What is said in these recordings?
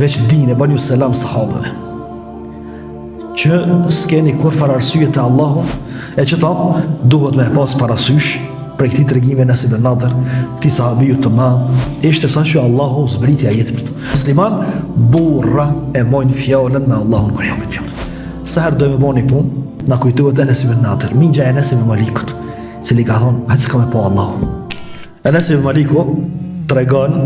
veç dine bani ju selam sahabëve që s'keni kur far arsye të Allahu e që ta duhet me pas parasysh për këti të regjime Enes ibn Nadr, këti sahabiju të madh, ishte sa që Allahu zbriti ajeti për të. Musliman burra e mojnë fjallën me Allahun kër japit fjallën. Sa herë dojmë bo një punë, na kujtuhet Enes ibn Nadr, mingja Enes ibn Malikut, cili ka thonë, hajtë se ka me po Allahu. Enes ibn Maliku të regon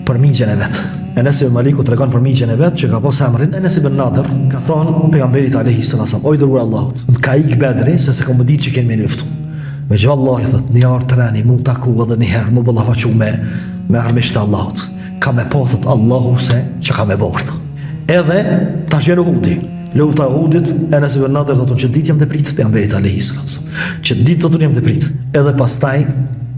për mingjën e vetë. Enes ibn Maliku të regon për mingjën e vetë që ka po semrin. Enes ibn Nadr ka thonë pejgamberit alayhi sallam, oj dërguar Allahut, më ka ik Bedri se ka më ditë që kemi me luftu. Me që Allah i thët, një arë të reni, mu taku edhe njëherë, mu bëlla faqu me armisht të Allahut. Ka me po, thët Allahu se që ka me bërtë. Edhe, ta shvjen Uhudi. Lufta Uhudit, Enes ibn Nadr thëtun që ditë jam të pritë, pejgamberit alayhi sallam. Që ditë thëtun jam të pritë. Edhe pastaj,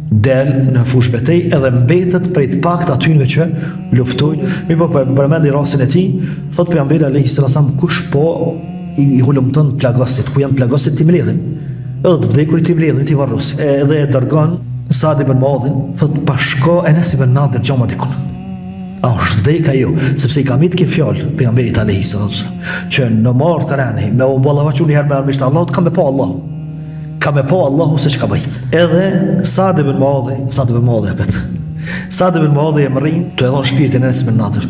del në fush betej, edhe mbetet prej të pak të atynve që luftojnë. Mi po përmendi rasin e ti, thët pejgamberit alayhi sallam, kush po i hulumton plagosit, ku janë plagosit ti mledhin. Edhe të vdekur i ti mledhin, ti varrusi. Edhe e dërgon Sa'd ibn Muadhin, thot pashko Enes ibn Nadr gjama dikun. A është vdek ajo, sepse i ka mit ke fjallë pejgamberit alayhi sallam, që në marë të reni, me u ballavaçu njëherë me armisht Allahut, ka me po Allahu. Ka me po Allahu se që ka bëj. Edhe Sa'd ibn Muadhi apet. Sa'd ibn Muadhi e mërin, të edhon shpirtin Enes ibn Nadr.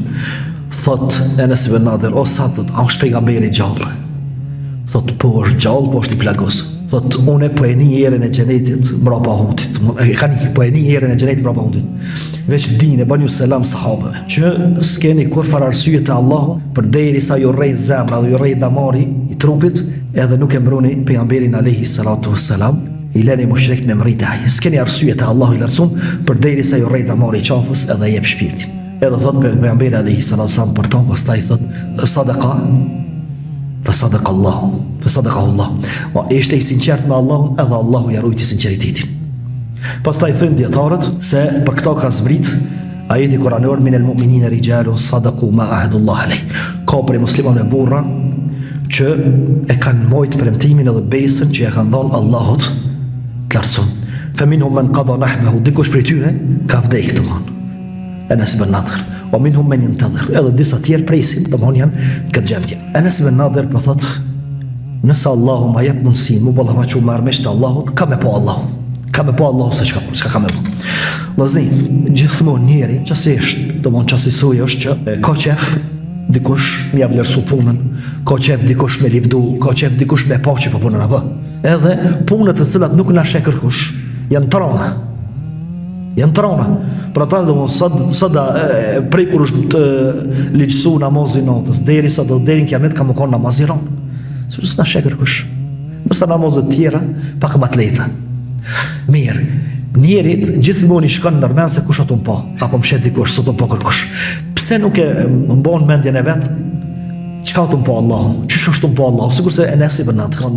Thot Enes ibn Nadr, o Sa'd, a është pejgamberi gjallë. Thot, po është gjallë, po është i plagos. Thot, une po e një erën e gjenetit mrapa Uhudit. Po e një erën e gjenetit mrapa Uhudit. Veç dine, bani ju selam sahabëve, që s'keni kur far arsye të Allahu, për deri sa ju rrej zemra dhe ju rrej damari i trupit, edhe nuk e mbroni pejgamberin alayhi salatu wassalam, i leni mushrikët me mrit e ajë. S'keni arsye të Allahu i lartësum, për deri sa ju rrej damari i qafës edhe jep shpirtin. Edhe thot pejgamberi alayhi salatu wassalam për ton, pastaj thot, sadaqa, Fasadaqa Allah. Ma ishte i sinqert me Allahun, edhe Allahu ja rujti sinqeritetin. Pastaj thënë djetarët se për këto ka zbrit ajeti kuranor minel mu'minina rijalun sadaqu ma ahadullah alayh. Ka për muslimanë burra që e kanë mojt premtimin edhe besën që ja kanë dhënë Allahut të lartësuar. Fa minhum man qada nahbahu, dikush prej tyre ka vdekur domthon. Enes ibn Nadr. O minhum men yantadhir, edhe disa tjerë presin, domthon janë këtë gjendje. Enes ibn Nadr po thot, nëse Allahu ma jep mundësinë mu ballafaqu me armisht të Allahut, ka me po Allahu. Ka me po Allahu se çka ka me po. Vëllazëni, gjithmonë njeri, qasisht, domthon qasisoj është që ka qef dikush më ia vlerësu punën, ka qef dikush me livdu, ka qef dikush me pa që po punën apo. Edhe punët të cilat nuk na sheh kërkush, janë trona. Për ata sada prej kur është ligjësu namazin natës, deri në kiamet ka më konë namaziron. Se s'na sheh kërkush. Nërsa namazet tjera, pak më të lehta. Mirë, njerit gjithmonë i shkon ndërmend se kush ato pa, apo mshet dikush, sot pa kërkush. Pse nuk e mbon mendjen e vet? Çka ato pa Allahu? Çish është pa Allahu? Sigurisht Enes ibn Nadr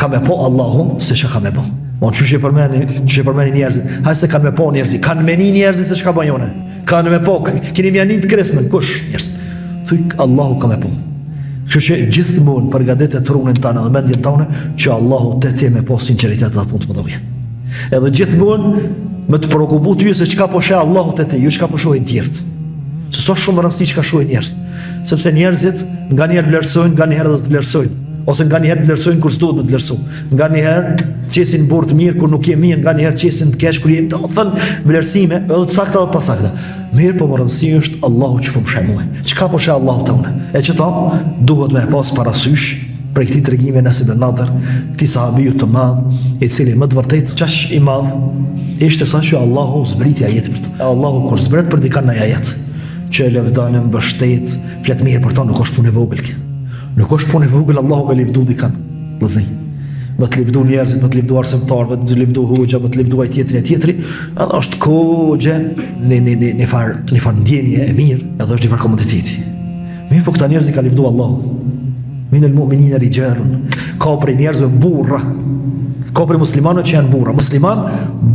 ka me po Allahu se çka ka me po. Mon çuçi përmeni njerëzit. Hajse kanë me po njerëzit, kanë meni njerëzit se çka bajone. Kanë me po, keni mjanin të kresmen, kush njerëz? Thuj Allahu ka me po. Kështu që gjithmonë përgatitet trunin tanë dhe mendjen tonë që Allahu te ti me po sinqeritet dhe punë të mëdha. Edhe gjithmonë më të prokubu ty se çka po sheh Allahu te ti, jo çka po shohin tjerët. Se so shumë rëndësi çka shohin njerëz. Sepse njerëzit nganjëherë vlerësojnë, nganjëherë edhe vlerësojnë. Ose nganjëherë vlerësojnë kur s'duhet të vlerësojnë. Nganjëherë qesin burr të mirë kur nuk je mirë, nganjëherë qesin të keq kur je, do thënë vlerësime, edhe të sakta edhe pasakta. Mirë, po më rëndësi është Allahu që po më sheh mua. Çka po sheh Allahu tonë? E që ta duhet me pas parasysh për këtij tregimi Enes ibn Nadr, këtij sahabiu të madh, i cili më të vërtet çash i madh ishte sa që Allahu zbriti ajetin për to. Allahu kur zbret për dikan në ajet, që lëvdonë mbështet, flet mirë për to, nuk është punë e vogël. Nuk është punë e vogël Allahu me livdu dikan. Vëllazë, më të livdu njerëzit, më të livdu arsimtar, më të livdu hoxha, më të livdu ai tjetri, edhe është kohë në far ndjenje e mirë, edhe është në far komoditeti. Mirë, po këta njerëz i ka livdu Allahu. Minel mu'minina rijalun. Ka prej njerëzve burra. Ka prej muslimanëve që janë burra. Musliman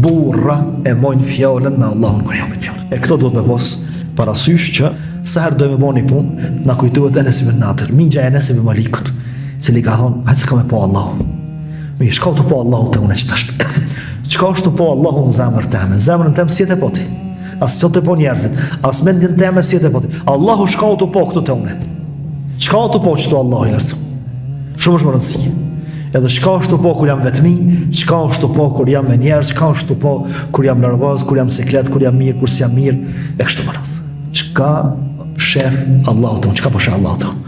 burra e mojnë fjallën me Allahun kur japin fjallën. E këto duhet me pas parasysh që sa herë do me bëni punë, na kujtohet Enes ibn Nadr, mingja Enes ibn Malikut, cili ka thonë, hajtë se ka me po Allahu. Mirë, shka të po Allahu të unë që tashtë. Qka është të po Allahu në zemër teme? Zemërën teme si jetë e poti. as që të po njerëzit, as mendjen teme si e të po ti. Allahu shka u të po këtu të une. Shka u të po që të Allahu i lërcu. Shumë është më rëndësi. Edhe shka është të po kur jam vetëmi, shka është të po kur jam me njerë, shka është të po kur jam nervoz, kur jam sekret, kur jam mirë, kur si jam mirë, e kështu më rëndë. Shka shef Allahu të unë, shka po shef Allahu të unë.